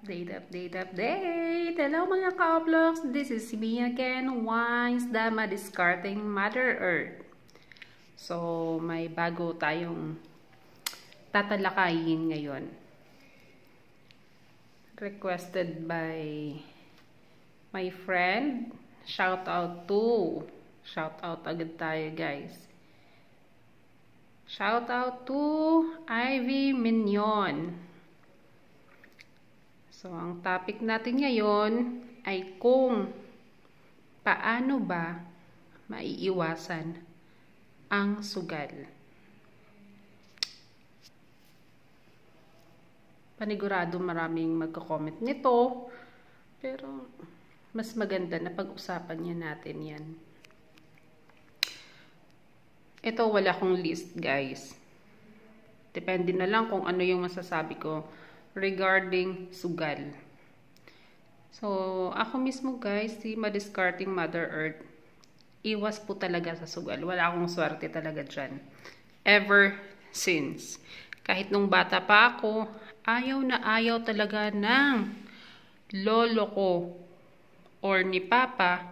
Update! Hello mga ka-vlogs! This is me again, Wines, the Madiscarding Mother Earth. So, may bago tayong tatalakayin ngayon. Requested by my friend. Shout out agad tayo, guys. Shout out to Ivy Mignon. So, ang topic natin ngayon ay kung paano ba maiiwasan ang sugal. Panigurado maraming magko-comment nito, pero mas maganda na pag-usapan niya natin yan. Ito, wala akong list, guys. Depende na lang kung ano yung masasabi ko regarding sugal. So, ako mismo, guys, si Madiscarding Mother Earth, iwas po talaga sa sugal. Wala akong swerte talaga dyan. Ever since. Kahit nung bata pa ako, ayaw na ayaw talaga ng lolo ko or ni papa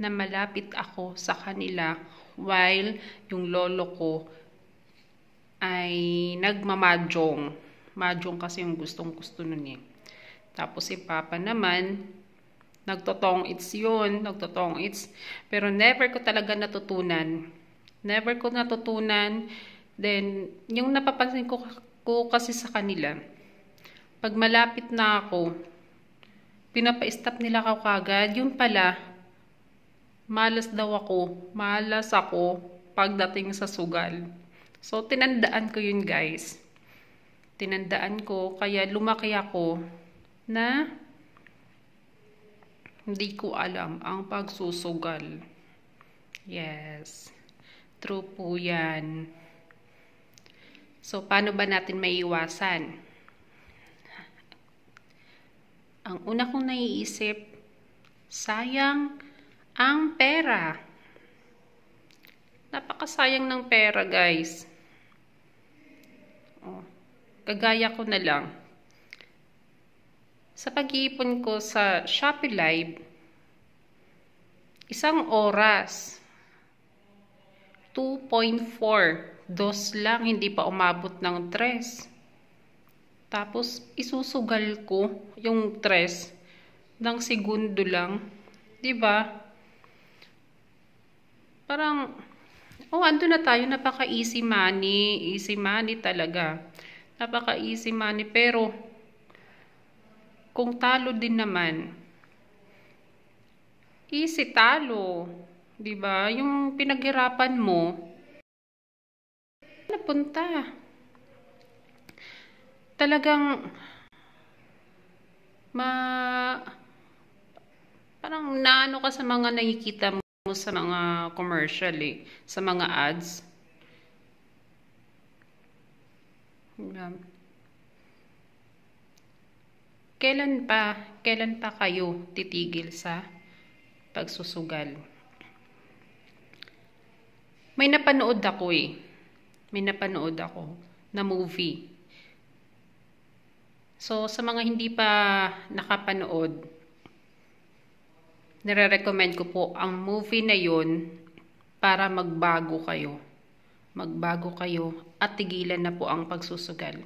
na malapit ako sa kanila while yung lolo ko ay nagmamajong. Mahjong kasi yung gustong-gusto nun eh. Tapos si papa naman, nagtotong-its yun, nagtotong-its. Pero never ko talaga natutunan. Never ko natutunan. Then, yung napapansin ko kasi sa kanila, pag malapit na ako, pinapa-stop nila ako kagad. Yun pala, malas ako pagdating sa sugal. So, tinandaan ko yun, guys. Tinandaan ko, kaya lumaki ako na hindi ko alam ang pagsusugal. Yes. True po yan. So, paano ba natin maiiwasan? Ang una kong naiisip, sayang ang pera. Napakasayang ng pera, guys. Oh. Kagaya ko na lang. Sa pag-iipon ko sa Shopee Live, isang oras, 2.4, dos lang, hindi pa umabot ng 3. Tapos, isusugal ko yung 3 ng segundo lang. Diba? Parang, ando na tayo, napaka-easy money talaga. Napaka-easy money, pero kung talo din naman, easy talo. Diba? Yung pinaghirapan mo, napunta. Talagang, parang naano ka sa mga nakikita mo sa mga commercial eh, sa mga ads. Kailan pa kayo titigil sa pagsusugal? May napanood ako na movie. So, sa mga hindi pa nakapanood, nire-recommend ko po ang movie na yun para magbago kayo. Magbago kayo at tigilan na po ang pagsusugal.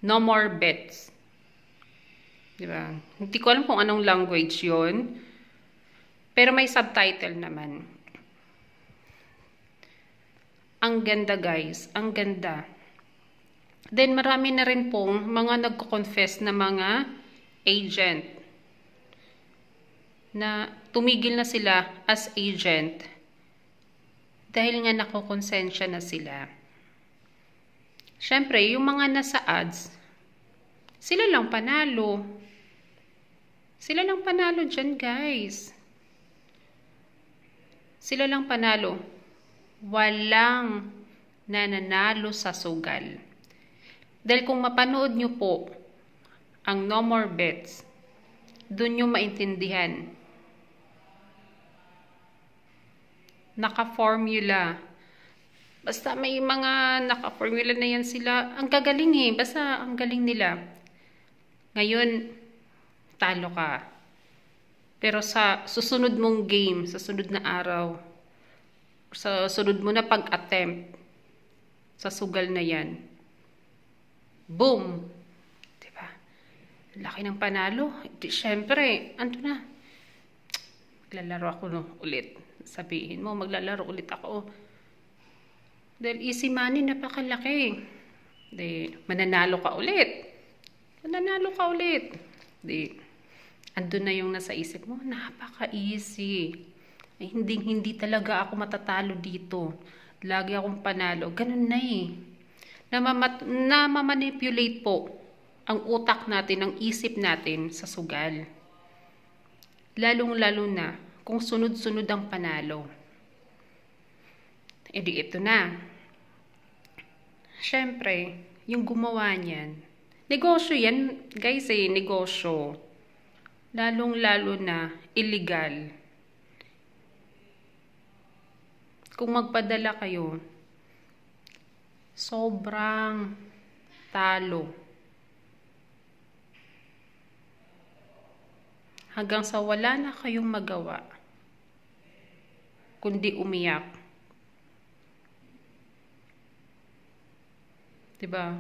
No more bets. Diba? Hindi ko alam kung anong language yon, pero may subtitle naman. Ang ganda, guys. Ang ganda. Then marami na rin pong mga nagko-confess na mga agent na tumigil na sila as agent dahil nga nakokonsensya na sila. Siyempre, yung mga nasa ads, sila lang panalo. Sila lang panalo dyan, guys. Sila lang panalo. Walang nananalo sa sugal. Dahil kung mapanood nyo po ang No More Bets, doon nyo maintindihan. Naka-formula. Basta may mga naka-formula na yan sila. Ang gagaling eh. Basta ang galing nila. Ngayon, talo ka. Pero sa susunod mong game, sa sunod na araw, sa sunod mo na pag-attempt, sa sugal na yan, boom! Diba? Laki ng panalo. Siyempre, ano na, maglalaro ako no, ulit. Sabihin mo, maglalaro ulit ako. Dahil easy money, napakalaki. Di, mananalo ka ulit. Mananalo ka ulit. Di, andun na yung nasa isip mo, napaka-easy. Ay, hindi talaga ako matatalo dito. Lagi akong panalo. Ganun na eh. Namamanipulate po ang utak natin, ang isip natin sa sugal. Lalong-lalo na kung sunod-sunod ang panalo. E di ito na. Siyempre, yung gumawa niyan. Negosyo yan, guys eh, negosyo. Lalong-lalo na illegal. Kung magpadala kayo, sobrang talo. Hanggang sa wala na kayong magawa, kundi umiyak. Diba?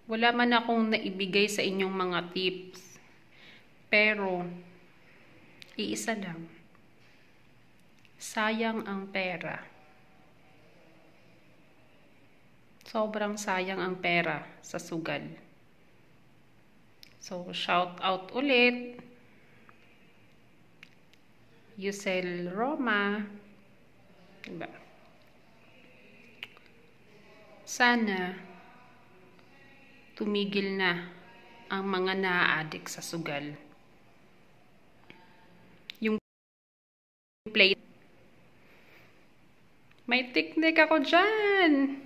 Wala man akong naibigay sa inyong mga tips. Pero, iisa lang. Sayang ang pera. Sobrang sayang ang pera sa sugal. So, shout out ulit. Yusel Roma. Diba? Sana tumigil na ang mga naa-addict sa sugal. Yung play. May technique ako dyan.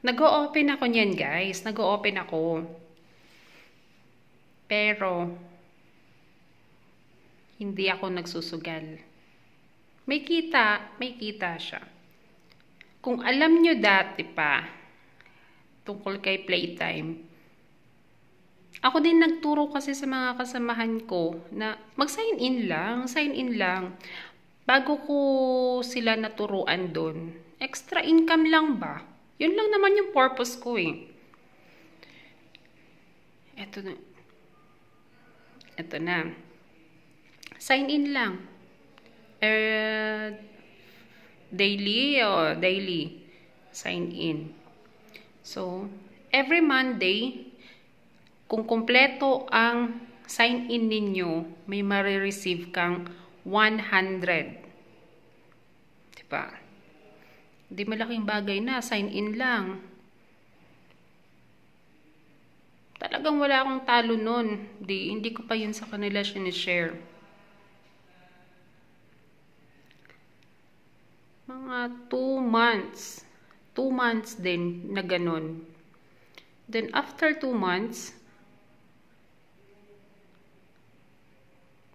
Nag-o-open ako niyan, guys. Nag-o-open ako. Pero, hindi ako nagsusugal. May kita siya. Kung alam nyo dati pa, tungkol kay playtime, ako din nagturo kasi sa mga kasamahan ko na mag-sign in lang. Bago ko sila naturuan doon, extra income lang ba? Yun lang naman yung purpose ko eh. Ito na. Sign in lang. Daily. Sign in. So, every Monday, kung kumpleto ang sign in ninyo, may marireceive kang 100. Diba? Di malaking bagay na, sign in lang. Talagang wala akong talo nun. Hindi ko pa yun sa kanila sinishare. Mga 2 months. 2 months din na ganun. Then after 2 months,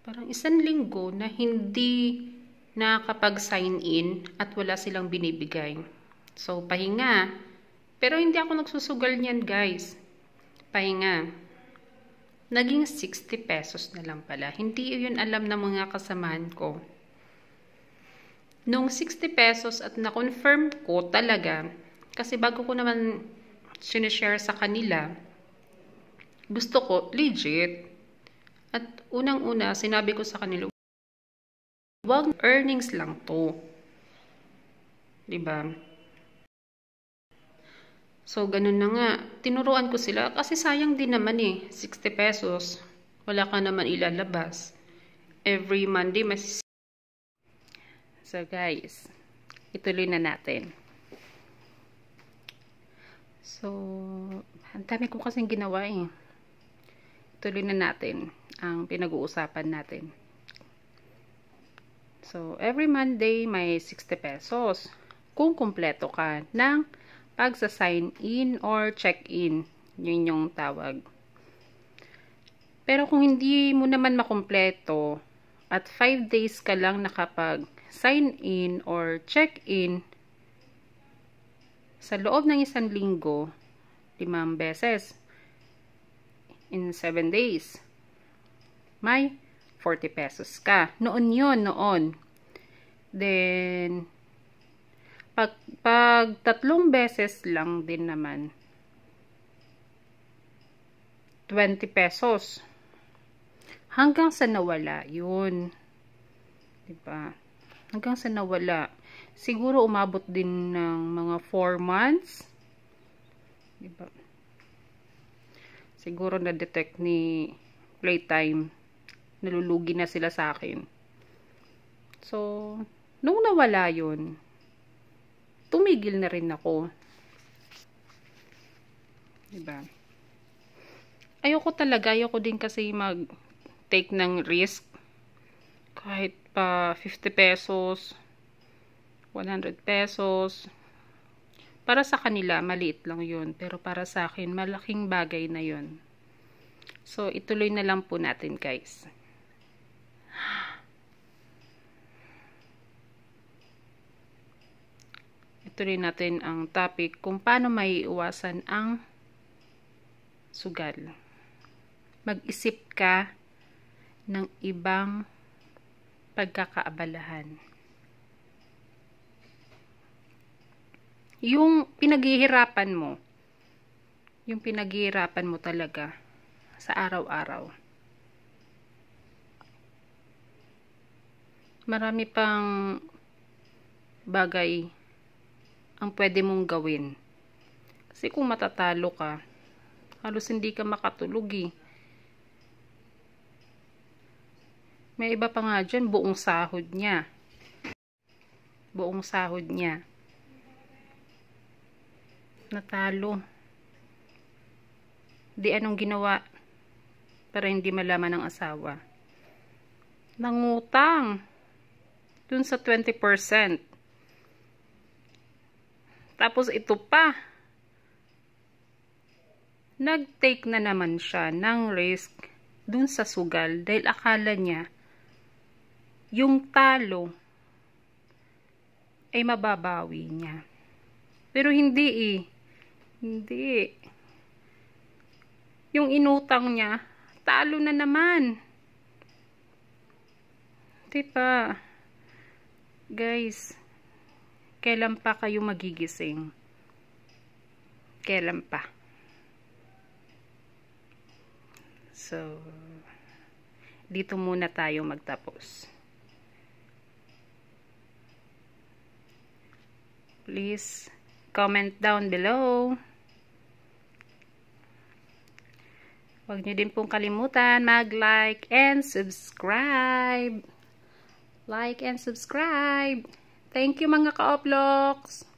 parang 1 linggo na hindi nakapag-sign in at wala silang binibigay. So, pahinga. Pero hindi ako nagsusugal niyan, guys. Pahinga. Naging 60 pesos na lang pala. Hindi yun alam ng mga kasamahan ko. Nung 60 pesos at na-confirm ko talaga, kasi bago ko naman sinishare sa kanila, gusto ko legit. At unang-una, sinabi ko sa kanila, wag earnings lang to. Diba? So, ganun na nga. Tinuruan ko sila kasi sayang din naman eh. 60 pesos. Wala ka naman ilalabas. Every Monday, So, guys, ituloy na natin. So, ang dami ko kasing ginawa eh. Ituloy na natin ang pinag-uusapan natin. So, every Monday, may 60 pesos. Kung kumpleto ka ng pagsa-sign in or check-in. Yun yung tawag. Pero kung hindi mo naman makumpleto at 5 days ka lang nakapag-sign in or check-in, sa loob ng 1 linggo, 5 beses, in 7 days. May 40 pesos ka. Noon yun, noon. Then, pag 3 beses lang din naman, 20 pesos. Hanggang sa nawala yun. Diba? Hanggang sa nawala. Siguro umabot din ng mga 4 months. Diba? Siguro na-detect ni Playtime. Nalulugi na sila sa akin. So, nung nawala yun, tumigil na rin ako. Diba? Ayoko din kasi mag-take ng risk. Kahit pa 50 pesos, 100 pesos. Para sa kanila, maliit lang yun. Pero para sa akin, malaking bagay na yun. So, ituloy na lang po natin, guys. Ituloy natin ang topic kung paano maiiwasan ang sugal. Mag-isip ka ng ibang pagkakaabalahan. Yung pinaghihirapan mo talaga sa araw-araw. Marami pang bagay ang pwede mong gawin. Kasi kung matatalo ka, halos hindi ka makatulog eh. May iba pa nga dyan, buong sahod niya. Buong sahod niya. Natalo. Di anong ginawa para hindi malaman ng asawa? Nangutang. Dun sa 20%. Tapos ito pa. Nag-take na naman siya ng risk dun sa sugal dahil akala niya yung talo ay mababawi niya. Pero hindi eh. Hindi. Yung inutang niya, talo na naman. Diba? Guys, kailan pa kayo magigising? Kailan pa? So, dito muna tayo magtapos. Please, comment down below. Huwag niyo din pong kalimutan mag-like and subscribe. Like and subscribe. Thank you mga ka-oploks.